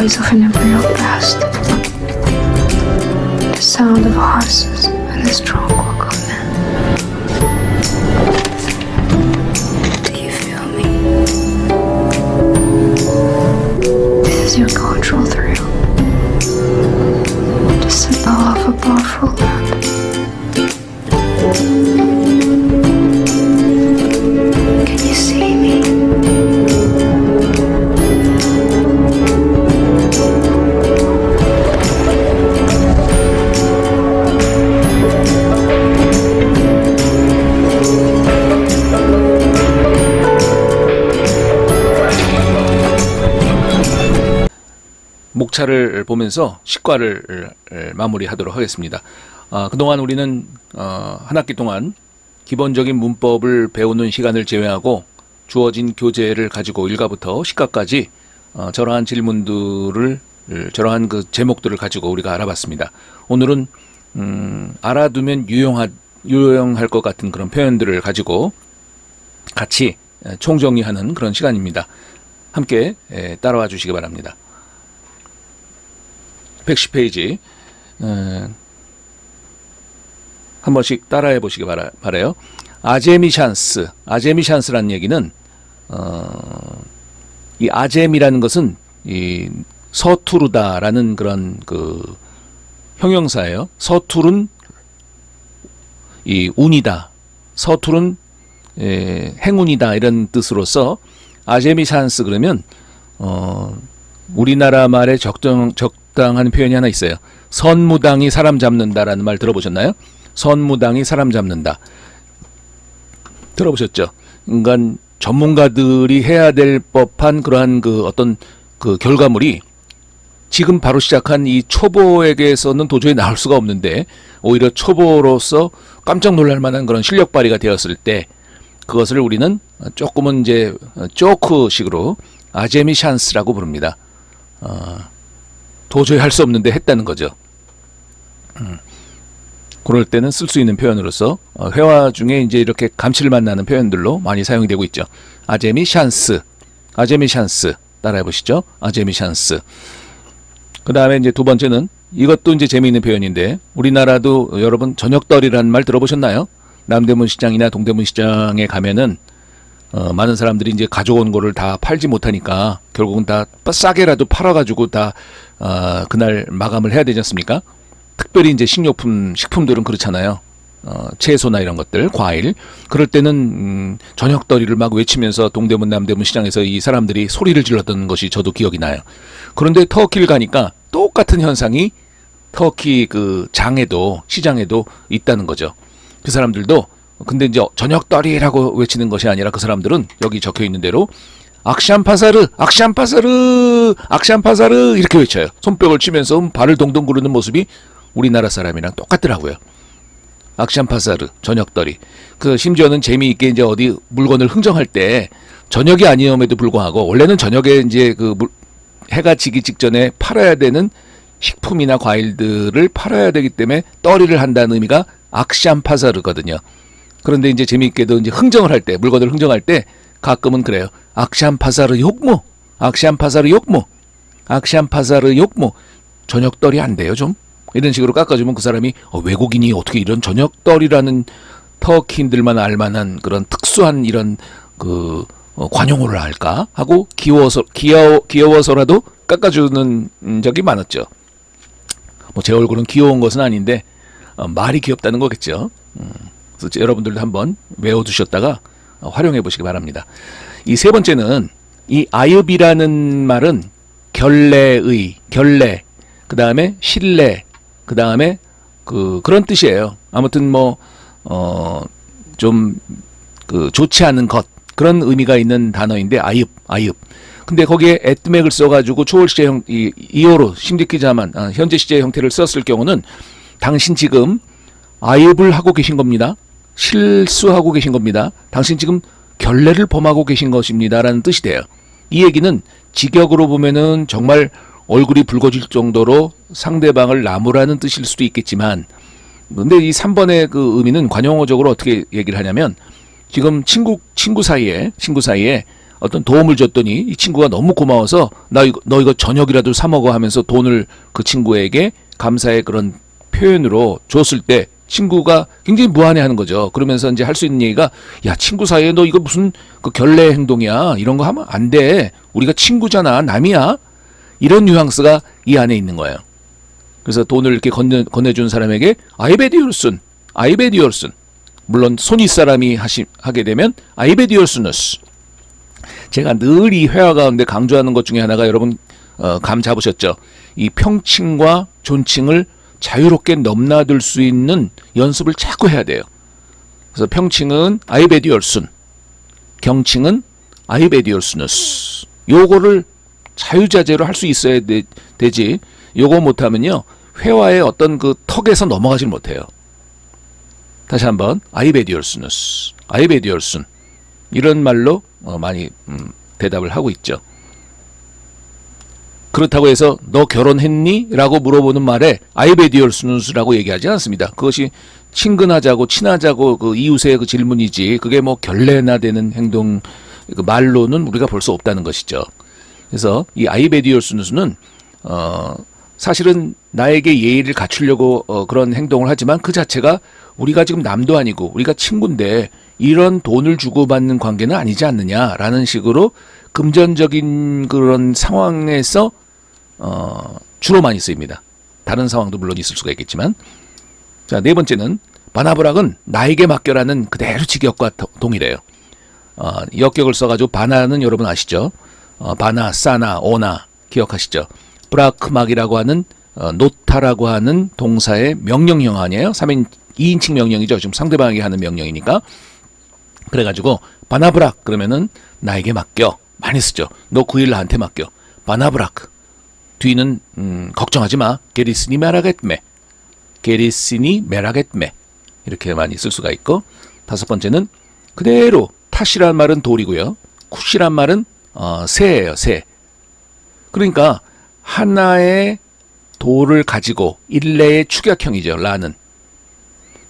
noise of an imperial past, the sound of horses and the strong walk of men. Do you feel me? This is your cultural thrill. To symbol of a powerful land. Can you see me? 목차를 보면서 식과를 마무리하도록 하겠습니다. 그동안 우리는 한 학기 동안 기본적인 문법을 배우는 시간을 제외하고 주어진 교재를 가지고 1과부터 식과까지 저러한 질문들을 저러한 그 제목들을 가지고 우리가 알아봤습니다. 오늘은 알아두면 유용할 것 같은 그런 표현들을 가지고 같이 총정리하는 그런 시간입니다. 함께 따라와 주시기 바랍니다. 110페이지 한 번씩 따라해 보시기 바라요. 아제미샨스라는 얘기는 이 아젬이라는 것은 이 서투르다라는 그런 그 형용사예요. 서투른 이 운이다, 서투른 행운이다 이런 뜻으로서 아제미샨스 그러면 우리나라 말에 적당한 표현이 하나 있어요. 선무당이 사람 잡는다라는 말 들어보셨나요? 선무당이 사람 잡는다. 들어보셨죠? 그러니까 전문가들이 해야 될 법한 그러한 그 어떤 그 결과물이 지금 바로 시작한 이 초보에게서는 도저히 나올 수가 없는데 오히려 초보로서 깜짝 놀랄 만한 그런 실력 발휘가 되었을 때 그것을 우리는 조금은 이제 조크식으로 아제미샨스라고 부릅니다. 도저히 할 수 없는데 했다는 거죠. 그럴 때는 쓸 수 있는 표현으로서 회화 중에 이제 이렇게 감칠맛 나는 표현들로 많이 사용이 되고 있죠. 아제미샨스 따라해 보시죠. 아제미샨스. 그 다음에 이제 두 번째는 이것도 이제 재미있는 표현인데 우리나라도 여러분 저녁떨이라는 말 들어보셨나요? 남대문 시장이나 동대문 시장에 가면은 많은 사람들이 이제 가져온 거를 다 팔지 못하니까 결국은 다 싸게라도 팔아가지고 다 그날 마감을 해야 되지 않습니까? 특별히 이제 식품들은 그렇잖아요. 채소나 이런 것들, 과일. 그럴 때는 저녁더리를 막 외치면서 동대문 남대문 시장에서 이 사람들이 소리를 질렀던 것이 저도 기억이 나요. 그런데 터키를 가니까 똑같은 현상이 터키 그 시장에도 있다는 거죠. 그 사람들도 근데 이제 저녁더리라고 외치는 것이 아니라 그 사람들은 여기 적혀 있는 대로 악샨파사르 이렇게 외쳐요. 손뼉을 치면서 발을 동동 구르는 모습이 우리나라 사람이랑 똑같더라고요. 악샨파사르, 저녁더리. 그 심지어는 재미있게 이제 어디 물건을 흥정할 때 저녁이 아니om에도 불구하고 원래는 저녁에 이제 그 해가 지기 직전에 팔아야 되는 식품이나 과일들을 팔아야 되기 때문에 떨이를 한다는 의미가 악샨파사르거든요. 그런데 이제 재미있게도 이제 흥정을 할 때, 물건을 흥정할 때 가끔은 그래요. 악샨파사르 욕모, 저녁떨이 안 돼요 좀? 이런 식으로 깎아주면 그 사람이 외국인이 어떻게 이런 저녁떨이라는 터키인들만 알만한 그런 특수한 이런 그 관용어를 알까 하고 귀여워서라도 깎아주는 적이 많았죠. 뭐 제 얼굴은 귀여운 것은 아닌데 말이 귀엽다는 거겠죠. 그래서 여러분들도 한번 외워두셨다가 활용해 보시기 바랍니다. 이 세 번째는 이 아읒이라는 말은 결례, 그 다음에 신뢰, 그 다음에 그런 뜻이에요. 아무튼 뭐 좀 좋지 않은 것 그런 의미가 있는 단어인데 아읒. 근데 거기에 에트맥을 써가지고 초월 시제 이어로 심디키자만 현재 시제 형태를 썼을 경우는 당신 지금 아읒을 하고 계신 겁니다. 실수하고 계신 겁니다. 당신 지금 결례를 범하고 계신 것입니다. 라는 뜻이 돼요. 이 얘기는 직역으로 보면은 정말 얼굴이 붉어질 정도로 상대방을 나무라는 뜻일 수도 있겠지만 근데 이 3번의 그 의미는 관용어적으로 어떻게 얘기를 하냐면 지금 친구 사이에 어떤 도움을 줬더니 이 친구가 너무 고마워서 너 이거 저녁이라도 사 먹어 하면서 돈을 그 친구에게 감사의 그런 표현으로 줬을 때 친구가 굉장히 무안해하는 거죠. 그러면서 이제 할 수 있는 얘기가 야 친구 사이에 너 이거 무슨 그 결례 행동이야 이런 거 하면 안 돼. 우리가 친구잖아 남이야. 이런 뉘앙스가 이 안에 있는 거예요. 그래서 돈을 이렇게 건네준 사람에게 아이베디올슨 아이베디올슨 물론 손윗 사람이 하게 되면 아이베디올스누스. 제가 늘 이 회화 가운데 강조하는 것 중에 하나가 여러분 감 잡으셨죠? 이 평칭과 존칭을 자유롭게 넘나들 수 있는 연습을 자꾸 해야 돼요. 그래서 평칭은 아이베디올슨, 경칭은 아이베디올스누스. 요거를 자유자재로 할 수 있어야 되지. 요거 못하면요 회화의 어떤 그 턱에서 넘어가질 못해요. 다시 한번 아이베디올스누스, 아이베디올슨 이런 말로 많이 대답을 하고 있죠. 그렇다고 해서 너 결혼했니? 라고 물어보는 말에 아이베디올스누스라고 얘기하지 않습니다. 그것이 친근하자고 친하자고 그 이웃의 그 질문이지 그게 뭐 결례나 되는 행동 그 말로는 우리가 볼 수 없다는 것이죠. 그래서 이 아이베디올스누스는 사실은 나에게 예의를 갖추려고 그런 행동을 하지만 그 자체가 우리가 지금 남도 아니고 우리가 친구인데 이런 돈을 주고받는 관계는 아니지 않느냐라는 식으로 금전적인 그런 상황에서 주로 많이 쓰입니다. 다른 상황도 물론 있을 수가 있겠지만 자, 네 번째는 바나브락은 나에게 맡겨라는 그대로 직역과 동일해요. 역격을 써가지고 바나는 여러분 아시죠? 바나, 사나, 오나 기억하시죠? 브라크막이라고 하는 노타라고 하는 동사의 명령형 아니에요? 2인칭 명령이죠. 지금 상대방에게 하는 명령이니까. 그래가지고 바나브락 그러면은 나에게 맡겨. 많이 쓰죠. 너 그 일 나한테 맡겨. 바나브락. 뒤는 걱정하지 마. 게리스니 메라겟메. 게리스니 메라겟메. 이렇게 많이 쓸 수가 있고 다섯 번째는 그대로 탓이란 말은 돌이고요. 쿠시란 말은 새예요. 새. 그러니까 하나의 돌을 가지고 일례의 축약형이죠. 라는.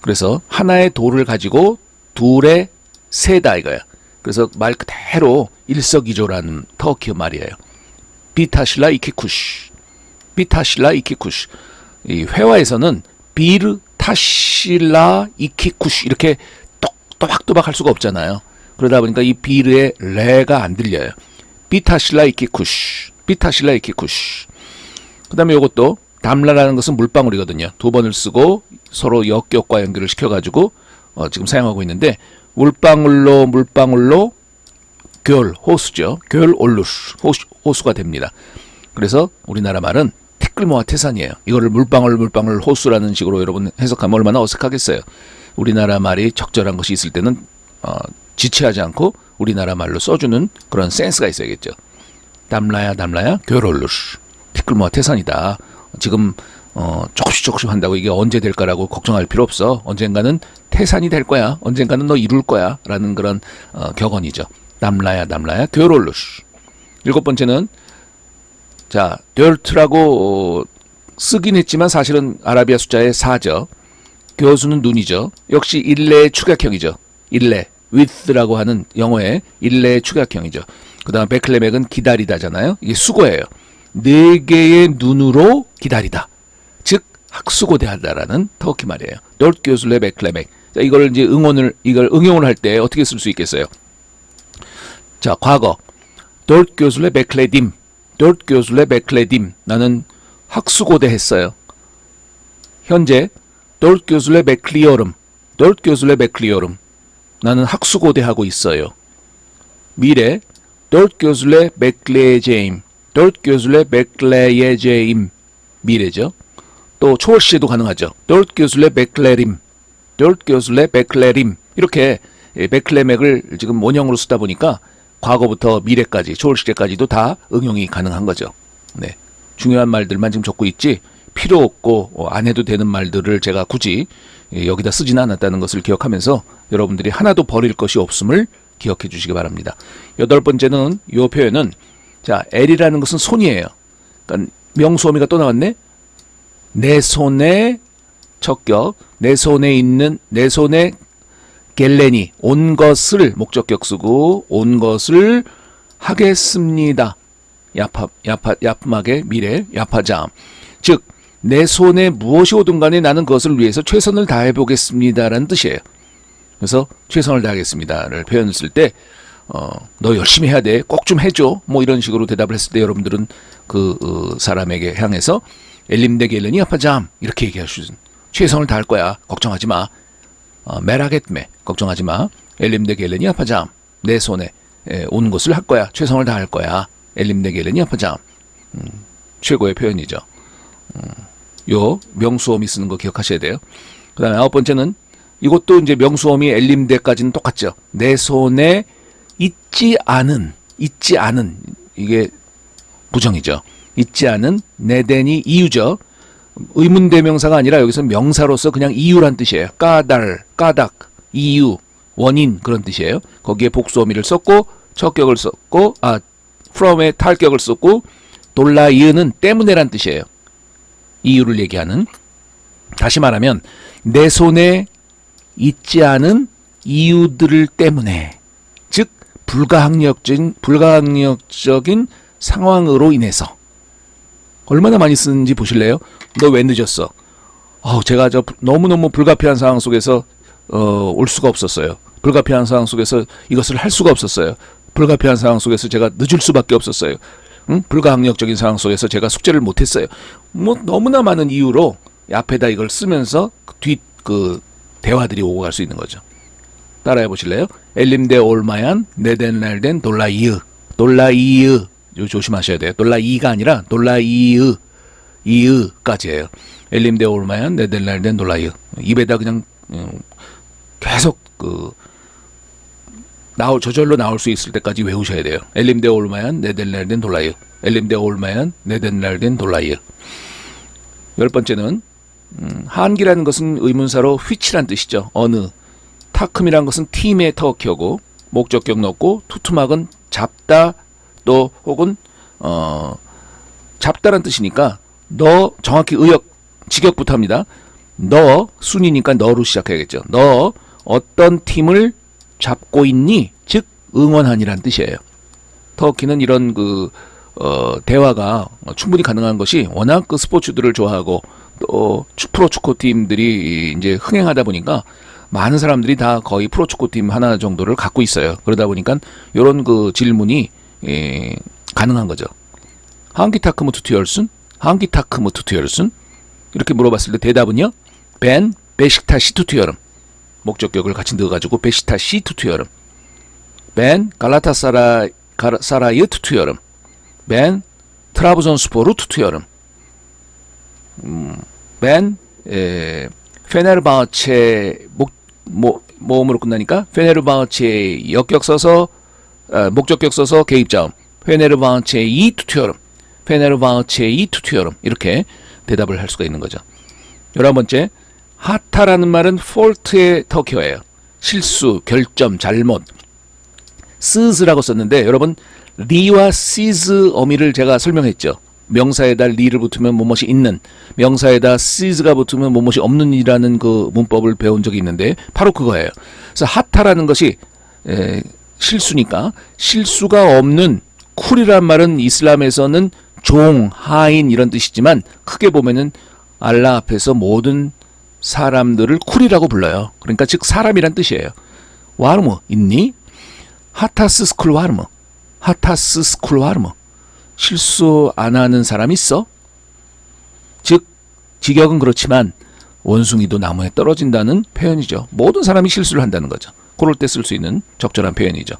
그래서 하나의 돌을 가지고 둘의 세다 이거야. 그래서 말 그대로 일석이조라는 터키 말이에요. 비타실라 이키쿠시. 비타실라 이키쿠시. 이 회화에서는 비르 타실라 이키쿠시 이렇게 또박또박 할 수가 없잖아요. 그러다 보니까 이 비르의 레가 안 들려요. 비타실라 이키쿠시. 비타실라 이키쿠시. 그 다음에 이것도 담라라는 것은 물방울이거든요. 두 번을 쓰고 서로 역격과 연결을 시켜가지고 지금 사용하고 있는데 물방울로 근, 호수죠. 근 올루스, 호수가 됩니다. 그래서 우리나라 말은 티끌모아 태산이에요. 이거를 물방울 호수라는 식으로 여러분 해석하면 얼마나 어색하겠어요. 우리나라 말이 적절한 것이 있을 때는 지체하지 않고 우리나라 말로 써주는 그런 센스가 있어야겠죠. 담라야 근 올루스. 티끌모아 태산이다. 지금 조금씩 한다고 이게 언제 될까라고 걱정할 필요 없어. 언젠가는 태산이 될 거야. 언젠가는 너 이룰 거야. 라는 그런 격언이죠. 담라야 근올루스. 일곱 번째는 자 듀얼트라고 쓰긴 했지만 사실은 아라비아 숫자의 4죠. 교수는 눈이죠. 역시 일례의 축약형이죠. 일례 with라고 하는 영어의 일례의 축약형이죠. 그 다음 베클레맥은 기다리다잖아요. 이게 수고예요. 네 개의 눈으로 기다리다. 즉 학수고대하다라는 터키 말이에요. 덜 교술레 베클레맥. 자, 이걸 이제 이걸 응용을 할 때 어떻게 쓸 수 있겠어요? 자, 과거 덜 교술레 베클레딤. 덜 교술레 베클레딤. 나는 학수고대 했어요. 현재 덜 교술레 베클리오름. 덜 교술레 베클리오름. 나는 학수고대 하고 있어요. 미래 덜 교술레 베클레제임. 덜 교술레 베클레예제임. 미래죠. 또 초월 시에도 가능하죠. 덜 교술레 베클레림. 덜 교술레 베클레림. 이렇게 베클레맥을 지금 원형으로 쓰다 보니까 과거부터 미래까지 초월 시제까지도 다 응용이 가능한 거죠. 네. 중요한 말들만 지금 적고 있지 필요 없고 안 해도 되는 말들을 제가 굳이 여기다 쓰지는 않았다는 것을 기억하면서 여러분들이 하나도 버릴 것이 없음을 기억해 주시기 바랍니다. 여덟 번째는 이 표현은 자, L이라는 것은 손이에요. 그러니까 명수어미가 또 나왔네. 내 손에 척격, 내 손에 있는 내 손에 겔레니 온 것을 목적격 쓰고 온 것을 하겠습니다. 야품하게 미래 야파잠. 즉 내 손에 무엇이 오든 간에 나는 그것을 위해서 최선을 다해 보겠습니다라는 뜻이에요. 그래서 최선을 다하겠습니다를 표현을 쓸 때 너 열심히 해야 돼. 꼭 좀 해줘. 뭐 이런 식으로 대답을 했을 때 여러분들은 그 사람에게 향해서 엘림데 겔렌이 야파잠 이렇게 얘기하시죠. 최선을 다할 거야. 걱정하지 마. 메라겟메 걱정하지 마. 엘림데 겔렌이 야파잠 내 손에 온 것을 할 거야. 최선을 다할 거야. 엘림데 겔렌이 야파잠 최고의 표현이죠. 요 명수어미 쓰는 거 기억하셔야 돼요. 그 다음에 9번째는 이것도 이제 명수어미 엘림데까지는 똑같죠. 내 손에 있지 않은 이게 부정이죠. 있지 않은 네덴이 이유죠. 의문대명사가 아니라 여기서 명사로서 그냥 이유란 뜻이에요. 까닭, 이유, 원인 그런 뜻이에요. 거기에 복수어미를 썼고 척격을 썼고 from의 탈격을 썼고 돌라이으는 때문에란 뜻이에요. 이유를 얘기하는. 다시 말하면 내 손에 있지 않은 이유들 때문에, 즉 불가항력적인 상황으로 인해서. 얼마나 많이 쓰는지 보실래요? 너 왜 늦었어? 제가 너무너무 불가피한 상황 속에서 올 수가 없었어요. 불가피한 상황 속에서 이것을 할 수가 없었어요. 불가피한 상황 속에서 제가 늦을 수밖에 없었어요. 불가항력적인 상황 속에서 제가 숙제를 못했어요. 뭐 너무나 많은 이유로 앞에다 이걸 쓰면서 그 대화들이 오고 갈 수 있는 거죠. 따라해 보실래요? 엘림데 올마얀 네덴날덴 돌라이으. 요 조심하셔야 돼요. 돌라이가 아니라 돌라이으 이으까지예요. 엘림데 올마얀 네덴날덴 돌라이으. 입에다 그냥 계속 저절로 나올 수 있을 때까지 외우셔야 돼요. 엘림데 올마얀 네덴날덴 돌라이으. 엘림데 올마얀 네덴날덴 돌라이으. 10번째는 한기라는 것은 의문사로 which란 뜻이죠. 어느. 타큼이란 것은 팀의 터키어고 목적격 넣고 투투막은 잡다 또 혹은 잡다란 뜻이니까 너 정확히 직역부터 합니다. 너 순이니까 너로 시작해야겠죠. 너 어떤 팀을 잡고 있니? 즉 응원하니란 뜻이에요. 터키는 이런 대화가 충분히 가능한 것이 워낙 스포츠들을 좋아하고 또 프로축구 팀들이 이제 흥행하다 보니까 많은 사람들이 다 거의 프로축구 팀 하나 정도를 갖고 있어요. 그러다 보니까 이런 질문이 가능한 거죠. 한기타크무 투투열순? 한기타크무 투투열순? 이렇게 물어봤을 때 대답은요. 벤 베식타시 투투열음. 목적격을 같이 넣어가지고 베식타시 투투열음. 벤 갈라타사라이 투투열음. 벤 트라브존스포르 투투열음. 벤 페네르바체 모음으로 끝나니까 페네르바체 목적격 써서 개입자음. 페네르바체 이 투투열음. 페네르바체 이 투투열음. 이렇게 대답을 할 수가 있는 거죠. 11번째, 하타라는 말은 fault의 터키어예요. 실수, 결점, 잘못. 스즈라고 썼는데 여러분 리와 시즈 어미를 제가 설명했죠. 명사에다 리를 붙으면 뭐뭇이 있는, 명사에다 시즈가 붙으면 뭐뭇이 없는 이라는 그 문법을 배운 적이 있는데 바로 그거예요. 그래서 하타라는 것이 실수니까 실수가 없는, 쿨이란 말은 이슬람에서는 종, 하인 이런 뜻이지만 크게 보면은 알라 앞에서 모든 사람들을 쿨이라고 불러요. 그러니까 즉 사람이란 뜻이에요. 와르무 있니? 하타스 스쿨 와르무. 하타스 스쿨 와르무. 실수 안 하는 사람 있어? 즉 직역은 그렇지만 원숭이도 나무에 떨어진다는 표현이죠. 모든 사람이 실수를 한다는 거죠. 그럴 때 쓸 수 있는 적절한 표현이죠.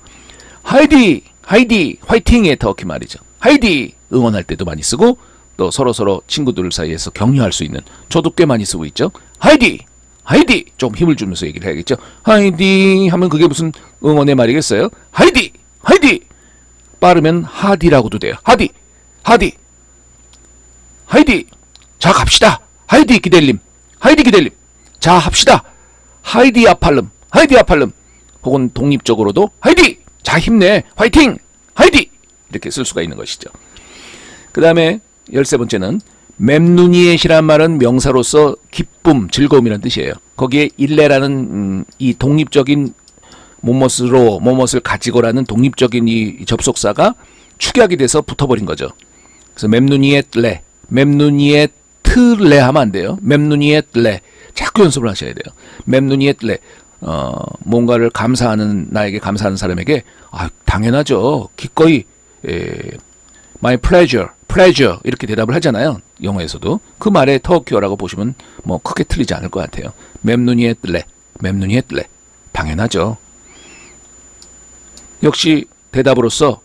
하이디 화이팅의 터키 말이죠. 하이디 응원할 때도 많이 쓰고 또 서로 친구들 사이에서 격려할 수 있는, 저도 꽤 많이 쓰고 있죠. 하이디 좀 힘을 주면서 얘기를 해야겠죠. 하이디 하면 그게 무슨 응원의 말이겠어요. 하이디 빠르면 하디라고도 돼요. 하디 자 갑시다. 하이디 기델림 자 합시다. 하이디 아팔름 혹은 독립적으로도 하이디 자 힘내 화이팅 하이디 이렇게 쓸 수가 있는 것이죠. 그 다음에 13번째는 memnu니엣이란 말은 명사로서 기쁨, 즐거움이라는 뜻이에요. 거기에 일레라는 이 독립적인 뭐뭇으로 뭐뭇을 가지고라는 독립적인 이 접속사가 축약이 돼서 붙어버린 거죠. 그래서 memnuniet 레 하면 안 돼요. memnuniet 레 자꾸 연습을 하셔야 돼요. memnuniet 레 뭔가를 감사하는, 나에게 감사하는 사람에게 당연하죠. 기꺼이 my pleasure 이렇게 대답을 하잖아요. 영어에서도 그 말에 터키어라고 보시면 뭐 크게 틀리지 않을 것 같아요. memnuniet 레 당연하죠. 역시 대답으로서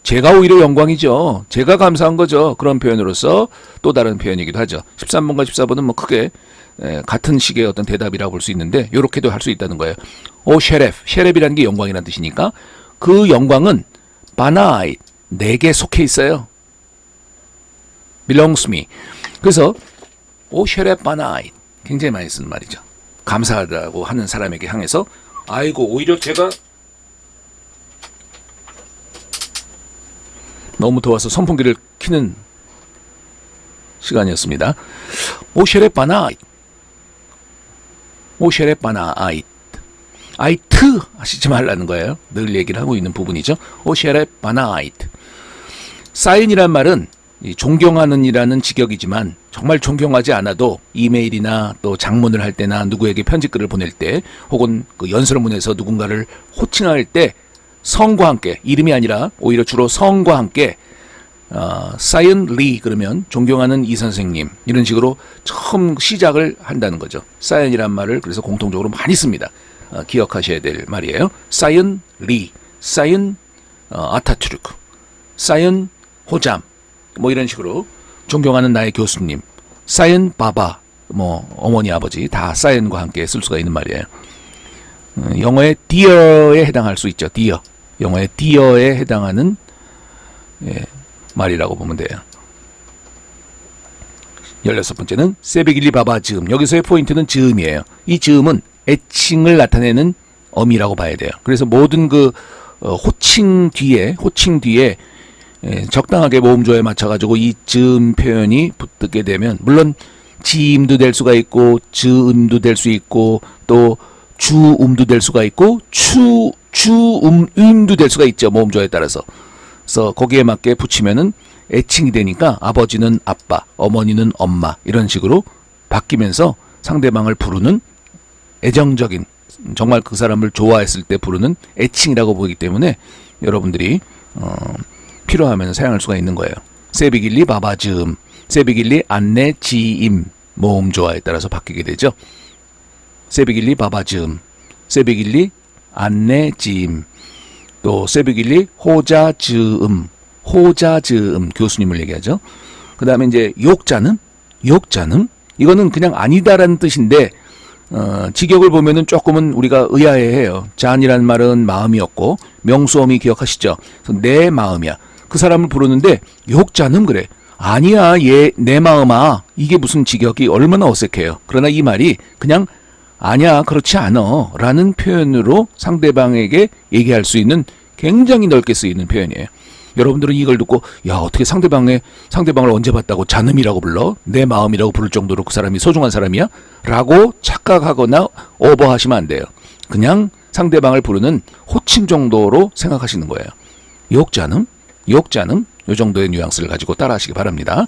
제가 오히려 영광이죠. 제가 감사한 거죠. 그런 표현으로서 또 다른 표현이기도 하죠. 13번과 14번은 뭐 크게 같은 식의 어떤 대답이라고 볼 수 있는데 이렇게도 할 수 있다는 거예요. 셰렙이라는 게 영광이라는 뜻이니까 그 영광은 바나이 내게 속해 있어요. belongs me. 그래서 셰렙 바나이 굉장히 많이 쓰는 말이죠. 감사하다고 하는 사람에게 향해서 오히려 제가 너무 더워서 선풍기를 켜는 시간이었습니다. 셰렙 바나이 아이트 하시지 말라는 거예요. 늘 얘기를 하고 있는 부분이죠. 셰렙 바나이트. 사인이란 말은 존경하는 이라는 직역이지만 정말 존경하지 않아도 이메일이나 또 장문을 할 때나 누구에게 편지글을 보낼 때 혹은 그 연설문에서 누군가를 호칭할 때 성과 함께, 이름이 아니라 오히려 주로 성과 함께 사이언 리 그러면 존경하는 이 선생님 이런 식으로 처음 시작을 한다는 거죠. 사이언이란 말을 그래서 공통적으로 많이 씁니다. 기억하셔야 될 말이에요. 사이언 리, 사이언 아타투르크, 사이언 호잠 뭐 이런 식으로 존경하는 나의 교수님, 사이언 바바 뭐 어머니 아버지 다 사이언과 함께 쓸 수가 있는 말이에요. 영어의 dear에 해당할 수 있죠. dear. 영어의 dear에 해당하는 말이라고 보면 돼요. 16번째는 세베길리 바바 즈음. 여기서의 포인트는 즈음이에요. 이 즈음은 애칭을 나타내는 어미라고 봐야 돼요. 그래서 모든 그 호칭 뒤에 적당하게 모음조에 맞춰가지고 이 즈음 표현이 붙게 되면 물론 지음도 될 수가 있고 즈음도 될 수 있고 또 주음도 될 수가 있고 음도 될 수가 있죠. 모음조에 따라서. 그래서 거기에 맞게 붙이면은 애칭이 되니까 아버지는 아빠, 어머니는 엄마 이런 식으로 바뀌면서 상대방을 부르는 애정적인 정말 그 사람을 좋아했을 때 부르는 애칭이라고 보기 때문에 여러분들이 필요하면 사용할 수가 있는 거예요. 세비길리 바바즈음, 세비길리 안내 지임 모음조화에 따라서 바뀌게 되죠. 세비길리 바바즈음, 세비길리 안내 지임, 또 세비길리 호자즈음, 교수님을 얘기하죠. 그 다음에 이제 욕자는 이거는 그냥 아니다라는 뜻인데 직역을 보면은 조금은 우리가 의아해해요. 잔이라는 말은 마음이었고 명수어미 기억하시죠? 그래서 내 마음이야. 그 사람을 부르는데 욕자는 그래. 아니야, 내 마음아. 이게 무슨 직역이 얼마나 어색해요. 그러나 이 말이 그냥 아니야, 그렇지 않아 라는 표현으로 상대방에게 얘기할 수 있는 굉장히 넓게 쓰이는 표현이에요. 여러분들은 이걸 듣고 어떻게 상대방을 언제 봤다고 잔음이라고 불러? 내 마음이라고 부를 정도로 그 사람이 소중한 사람이야? 라고 착각하거나 오버하시면 안 돼요. 그냥 상대방을 부르는 호칭 정도로 생각하시는 거예요. 욕잔음 요 정도의 뉘앙스를 가지고 따라하시기 바랍니다.